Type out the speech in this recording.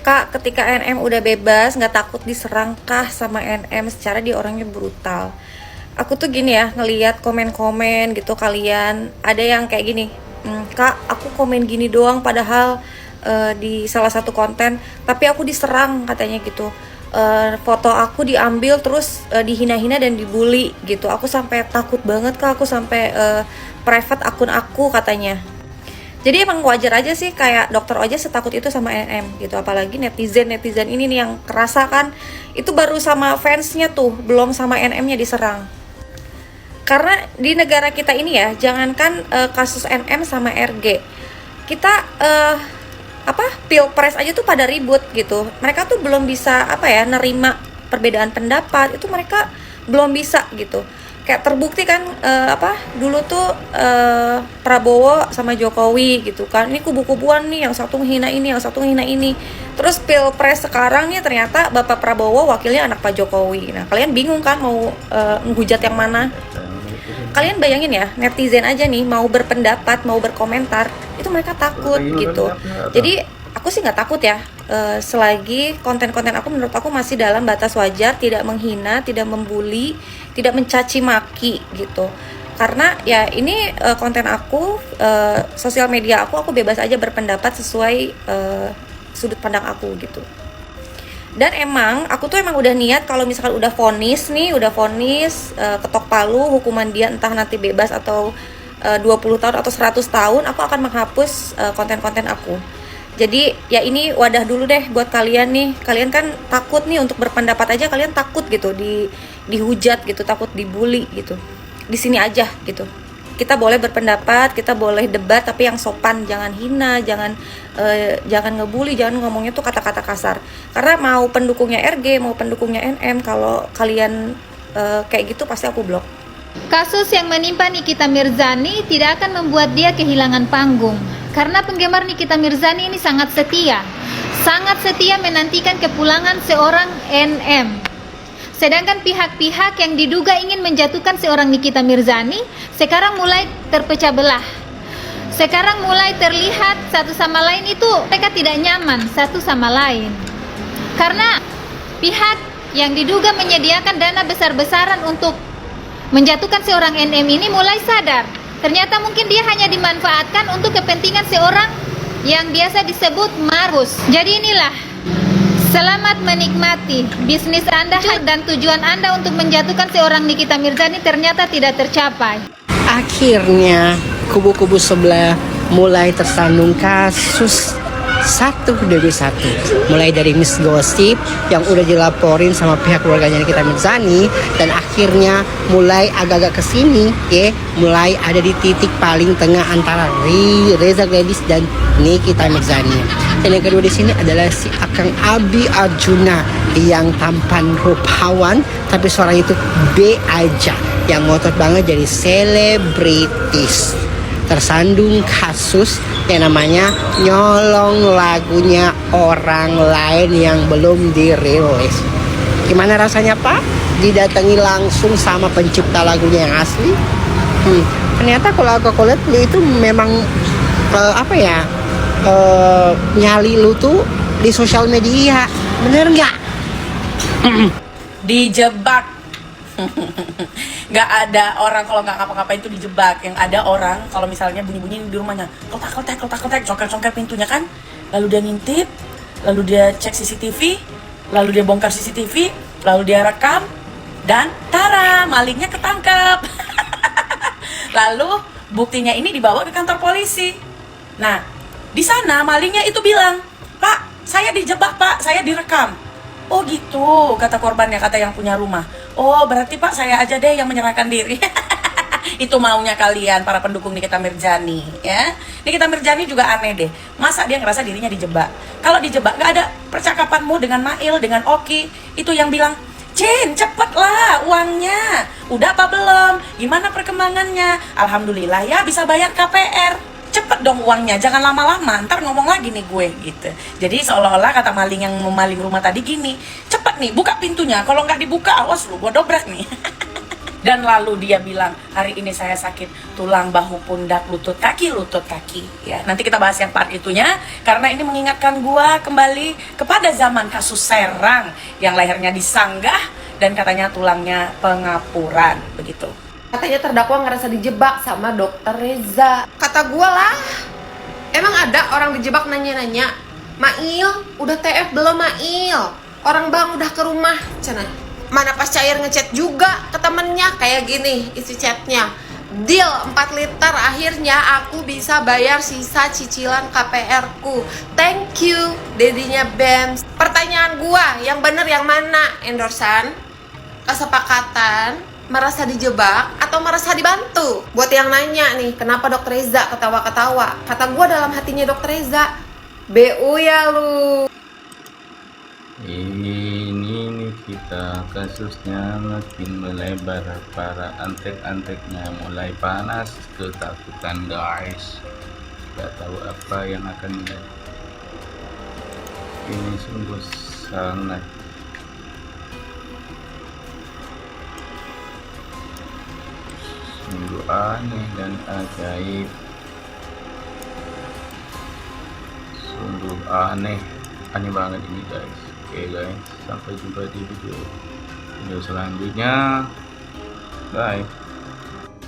Kak, ketika NM udah bebas, nggak takut diserang kah sama NM secara dia orangnya brutal. Aku tuh gini ya, ngeliat komen-komen gitu kalian, ada yang kayak gini, Kak, aku komen gini doang padahal di salah satu konten, tapi aku diserang katanya gitu. Foto aku diambil terus dihina-hina dan dibully gitu. Aku sampai takut banget Kak, aku sampai private akun aku katanya. Jadi emang wajar aja sih, kayak dokter aja setakut itu sama NM gitu, apalagi netizen ini nih yang kerasa kan, itu baru sama fansnya tuh, belum sama NM-nya diserang. Karena di negara kita ini ya, jangankan kasus NM sama RG, kita pilpres aja tuh pada ribut gitu. Mereka tuh belum bisa nerima perbedaan pendapat, itu mereka belum bisa gitu. Kayak terbukti kan dulu tuh Prabowo sama Jokowi gitu kan, ini kubu-kubuan nih, yang satu menghina ini, yang satu menghina ini. Terus pilpres sekarang nih ternyata Bapak Prabowo wakilnya anak Pak Jokowi. Nah kalian bingung kan mau menghujat yang mana? Kalian bayangin ya, netizen aja nih mau berpendapat, mau berkomentar, itu mereka takut gitu. Jadi aku sih nggak takut ya, selagi konten-konten aku menurut aku masih dalam batas wajar, tidak menghina, tidak membuli, tidak mencaci maki gitu. Karena ya ini konten aku, sosial media aku bebas aja berpendapat sesuai sudut pandang aku gitu. Dan emang aku tuh emang udah niat kalau misalkan udah vonis ketok palu hukuman dia, entah nanti bebas atau 20 tahun atau 100 tahun, aku akan menghapus konten-konten aku. Jadi ya ini wadah dulu deh buat kalian nih. Kalian kan takut nih untuk berpendapat aja, kalian takut gitu dihujat gitu, takut dibully gitu. Di sini aja gitu. Kita boleh berpendapat, kita boleh debat, tapi yang sopan, jangan hina, jangan ngebully, jangan ngomongnya tuh kata-kata kasar. Karena mau pendukungnya RG, mau pendukungnya NM, kalau kalian kayak gitu pasti aku blok. Kasus yang menimpa Nikita Mirzani tidak akan membuat dia kehilangan panggung. Karena penggemar Nikita Mirzani ini sangat setia menantikan kepulangan seorang NM. Sedangkan pihak-pihak yang diduga ingin menjatuhkan seorang Nikita Mirzani sekarang mulai terpecah belah. Sekarang mulai terlihat satu sama lain itu mereka tidak nyaman satu sama lain. Karena pihak yang diduga menyediakan dana besar-besaran untuk menjatuhkan seorang NM ini mulai sadar. Ternyata mungkin dia hanya dimanfaatkan untuk kepentingan seorang yang biasa disebut Marus. Jadi inilah, selamat menikmati bisnis Anda dan tujuan Anda untuk menjatuhkan seorang Nikita Mirzani ternyata tidak tercapai. Akhirnya kubu-kubu sebelah mulai tersandung kasus satu demi satu, mulai dari Miss Gosip yang udah dilaporin sama pihak keluarganya Nikita Mirzani, dan akhirnya mulai agak-agak kesini ya, mulai ada di titik paling tengah antara Reza Gladys dan Nikita Mirzani. Dan yang kedua di sini adalah si Akang Abi Arjuna yang tampan rupawan tapi suaranya itu B aja, yang ngotot banget jadi selebritis, tersandung kasus yang namanya nyolong lagunya orang lain yang belum dirilis. Gimana rasanya Pak? Didatangi langsung sama pencipta lagunya yang asli. Ternyata kalau aku lihat lu itu memang nyali lu tuh di sosial media, bener nggak? Dijebak. Nggak ada orang kalau nggak ngapa-ngapain itu dijebak. Yang ada orang kalau misalnya bunyi-bunyi di rumahnya, kotak, congkel pintunya kan, lalu dia ngintip, lalu dia cek CCTV, lalu dia bongkar CCTV, lalu dia rekam, dan tara, malingnya ketangkep. Lalu buktinya ini dibawa ke kantor polisi. Nah, di sana malingnya itu bilang, Pak, saya dijebak Pak, saya direkam. Oh gitu, kata korbannya, kata yang punya rumah. Oh berarti Pak saya aja deh yang menyerahkan diri. Itu maunya kalian para pendukung Nikita Mirzani ya. Nikita Mirzani juga aneh deh. Masa dia ngerasa dirinya dijebak? Kalau dijebak gak ada percakapanmu dengan Mail, dengan Oki. Itu yang bilang, Cin cepet lah uangnya. Udah apa belum? Gimana perkembangannya? Alhamdulillah ya bisa bayar KPR. Cepet dong uangnya, jangan lama-lama, ntar ngomong lagi nih gue gitu. Jadi seolah-olah kata maling yang memaling rumah tadi gini, cepet nih buka pintunya, kalau nggak dibuka awas lu gue dobrak nih. Dan lalu dia bilang, hari ini saya sakit tulang, bahu, pundak, lutut kaki. Ya, nanti kita bahas yang part itunya, karena ini mengingatkan gua kembali kepada zaman kasus Serang yang lehernya disanggah dan katanya tulangnya pengapuran, begitu. Katanya terdakwa ngerasa dijebak sama dokter Reza. Kata gua lah, emang ada orang dijebak nanya-nanya, Mail, udah TF belum Mail? Orang bang udah ke rumah, cina. Mana pas cair ngechat juga ke temennya, kayak gini isi chatnya. Deal 4 liter, akhirnya aku bisa bayar sisa cicilan KPR ku. Thank you, dedinya Bems. Pertanyaan gua, yang bener yang mana? Endorsan, kesepakatan, merasa dijebak, atau merasa dibantu? Buat yang nanya nih, kenapa Dokter Reza ketawa-ketawa? Kata gua dalam hatinya Dokter Reza, BU ya lu. Ini nih kita kasusnya makin melebar, para antek-anteknya mulai panas, ketakutan guys, gak tahu apa yang akan menjadi. Ini sungguh sangat sungguh aneh dan ajaib, sungguh aneh banget ini guys. Oke guys, sampai jumpa di video selanjutnya. Bye.